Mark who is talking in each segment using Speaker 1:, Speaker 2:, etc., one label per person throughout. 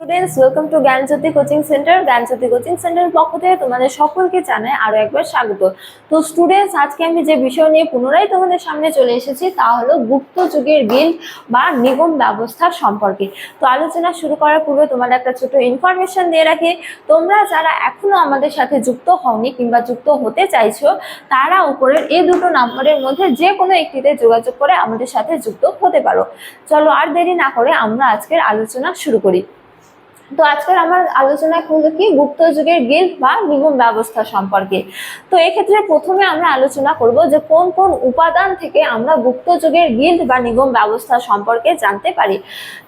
Speaker 1: Students, welcome to Gyanjyoti coaching centre. Gyanjyoti coaching সেন্টারের পক্ষ থেকে তোমাদের সকলকে জানাই আরো একবার স্বাগত। তো স্টুডেন্টস, আজকে আমি যে বিষয় নিয়ে পুনরায় তোমাদের সামনে চলে এসেছি তা হলো গুপ্ত যুগের গিল্ড বা নিগম ব্যবস্থার সম্পর্কে। তো আলোচনা শুরু করার পূর্বে তোমাদের একটা ছোট ইনফরমেশন দিয়ে রাখি। তোমরা যারা এখনো আমাদের সাথে যুক্ত হওনি কিংবা যুক্ত হতে চাইছো, তারা উপরের এই দুটো নম্বরের মধ্যে যে কোনো একটিতে যোগাযোগ করে আমাদের সাথে যুক্ত হতে পারো। চলো আর দেরি না করে আমরা আজকের আলোচনা শুরু করি। তো আজকের আমার আলোচনা হলো কি গুপ্ত যুগের গিল্ড বা নিগম ব্যবস্থা সম্পর্কে। তো এক্ষেত্রে প্রথমে আমরা আলোচনা করব যে কোন কোন উপাদান থেকে আমরা গুপ্ত যুগের গিল্ড বা নিগম ব্যবস্থা সম্পর্কে জানতে পারি।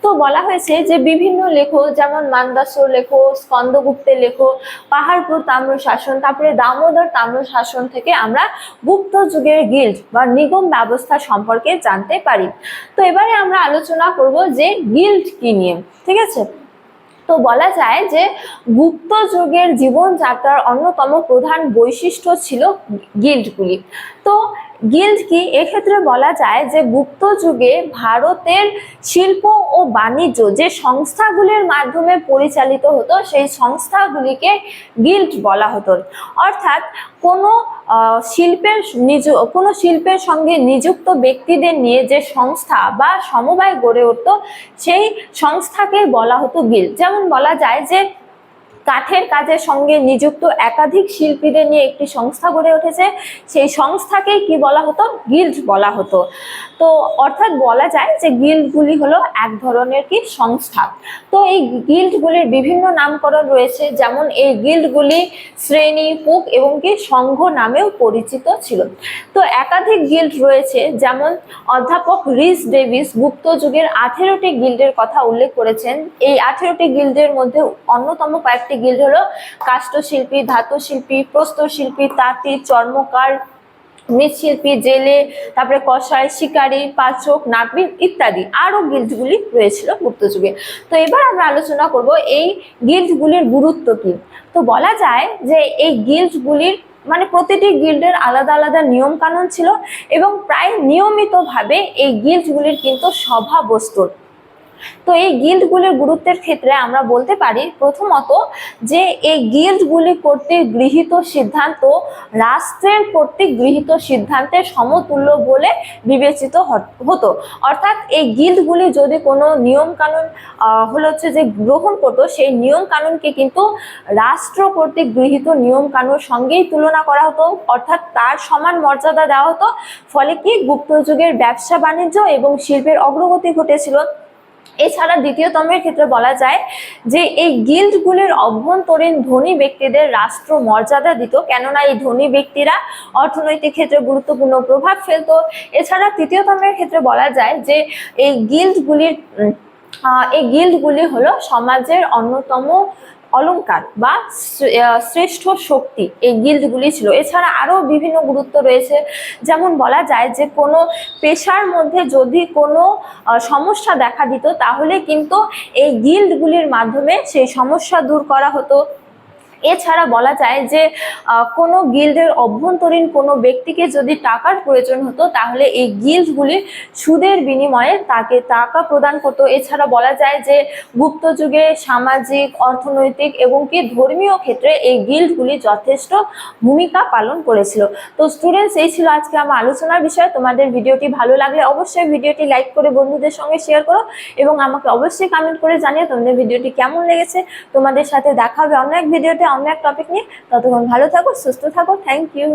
Speaker 1: তো বলা হয়েছে যে বিভিন্ন লেখক যেমন মান্দাসর লেখক, স্কন্দগুপ্তের লেখক, পাহাড়পুর তাম্র শাসন, তারপরে দামোদর তাম্র শাসন থেকে আমরা গুপ্ত যুগের গিল্ড বা নিগম ব্যবস্থা সম্পর্কে জানতে পারি। তো এবারে আমরা আলোচনা করব যে গিল্ড কি নিয়ে, ঠিক আছে। তো বলা যায় যে গুপ্ত যুগের জীবনযাত্রার অন্যতম প্রধান বৈশিষ্ট্য ছিল গিল্ডগুলি। তো গিল্ড কি, এক্ষেত্রে বলা যায় যে গুপ্ত যুগে ভারতের শিল্প ও বাণিজ্য যে সংস্থাগুলির মাধ্যমে পরিচালিত হতো সেই সংস্থাগুলিকে গিল্ড বলা হতো। অর্থাৎ কোনো শিল্পের সঙ্গে নিযুক্ত ব্যক্তিদের নিয়ে যে সংস্থা বা সমবায় গড়ে উঠতো সেই সংস্থাকে বলা হতো গিল্ড। যেমন বলা যায় যে কাঠের কাজের সঙ্গে নিযুক্ত একাধিক শিল্পীদের নিয়ে একটি সংস্থা গড়ে উঠেছে, সেই সংস্থাকে কি বলা হতো, গিল্ড বলা হতো। তো অর্থাৎ বলা যায় যে গিল্ডগুলি হলো এক ধরনের কি সংস্থা। তো এই গিল্ডগুলির বিভিন্ন নামকরণ রয়েছে, যেমন এই গিল্ডগুলি শ্রেণী, পুক এবং কি সংঘ নামেও পরিচিত ছিল। তো একাধিক গিল্ড রয়েছে, যেমন অধ্যাপক রিস ডেভিস গুপ্ত যুগের 18টি গিল্ডের কথা উল্লেখ করেছেন। এই 18টি গিল্ডের মধ্যে অন্যতম কয়েকটি গিল্ড হলো কাষ্ঠশিল্পী, ধাতু শিল্পী, প্রস্তরশিল্পী, তাঁতি, চর্মকার, মৃৎশিল্পী, জেলে, তারপরে কসাই, শিকারী, পাচক, নাপিত ইত্যাদি আরো গিল্ডগুলি রয়েছিল গুপ্ত যুগে। তো এবার আমরা আলোচনা করব এই গিল্ডগুলির গুরুত্ব কি। তো বলা যায় যে এই গিল্ডগুলির মানে প্রতিটি গিল্ডের আলাদা আলাদা নিয়ম কানুন ছিল এবং প্রায় নিয়মিতভাবে এই গিল্ডগুলির কিন্তু সভা বসতো। তো এই গিল্ডগুলির গুরুত্বের ক্ষেত্রে আমরা বলতে পারি প্রথমত যে এই গিল্ডগুলি কর্তৃক গৃহীত সিদ্ধান্ত রাষ্ট্রের কর্তৃক গৃহীত সিদ্ধান্তের সমতুল্য বলে বিবেচিত হতো। অর্থাৎ এই গিল্ডগুলি যদি কোনো নিয়ম কানুন যে গ্রহণ করতো, সেই নিয়ম কানুনকে কিন্তু রাষ্ট্র কর্তৃক গৃহীত নিয়ম কানুনের সঙ্গেই তুলনা করা হতো, অর্থাৎ তার সমান মর্যাদা দেওয়া হতো। ফলে কি গুপ্ত যুগের ব্যবসা বাণিজ্য এবং শিল্পের অগ্রগতি ঘটেছিল। এছাড়া দ্বিতীয় তমের ক্ষেত্রে বলা যায় যে এই গিল্ডগুলির অভ্যন্তরীণ ধনী ব্যক্তিদের রাষ্ট্র মর্যাদা দিত, কেননা এই ধনী ব্যক্তিরা অর্থনৈতিক ক্ষেত্রে গুরুত্বপূর্ণ প্রভাব ফেলতো। এছাড়া তৃতীয় তমের ক্ষেত্রে বলা যায় যে এই গিল্ডগুলি হলো সমাজের অন্যতম অলংকার বা শ্রেষ্ঠ শক্তি এই গিল্ডগুলি ছিল। এছাড়া আরো বিভিন্ন গুরুত্ব রয়েছে, যেমন বলা যায় যে কোনো পেশার মধ্যে যদি কোনো সমস্যা দেখা দিত তাহলে কিন্তু এই গিল্ডগুলির মাধ্যমে সেই সমস্যা দূর করা হতো। এছাড়া বলা যায় যে কোনো গিল্ডের অভ্যন্তরীণ কোনো ব্যক্তিকে যদি টাকার প্রয়োজন হতো তাহলে এই গিল্ডগুলি সুদের বিনিময়ে তাকে টাকা প্রদান করতো। এছাড়া বলা যায় যে গুপ্ত যুগে সামাজিক, অর্থনৈতিক এবং কি ধর্মীয় ক্ষেত্রে এই গিল্ডগুলি যথেষ্ট ভূমিকা পালন করেছিল। তো স্টুডেন্টস, এই ছিল আজকে আমার আলোচনার বিষয়। তোমাদের ভিডিওটি ভালো লাগলে অবশ্যই ভিডিওটি লাইক করে বন্ধুদের সঙ্গে শেয়ার করো এবং আমাকে অবশ্যই কমেন্ট করে জানিও তোমাদের ভিডিওটি কেমন লেগেছে। তোমাদের সাথে দেখা হবে অন্য এক ভিডিওতে অন্য এক টপিক নিয়ে। ততক্ষণ ভালো থাকো, সুস্থ থাকো। Thank you.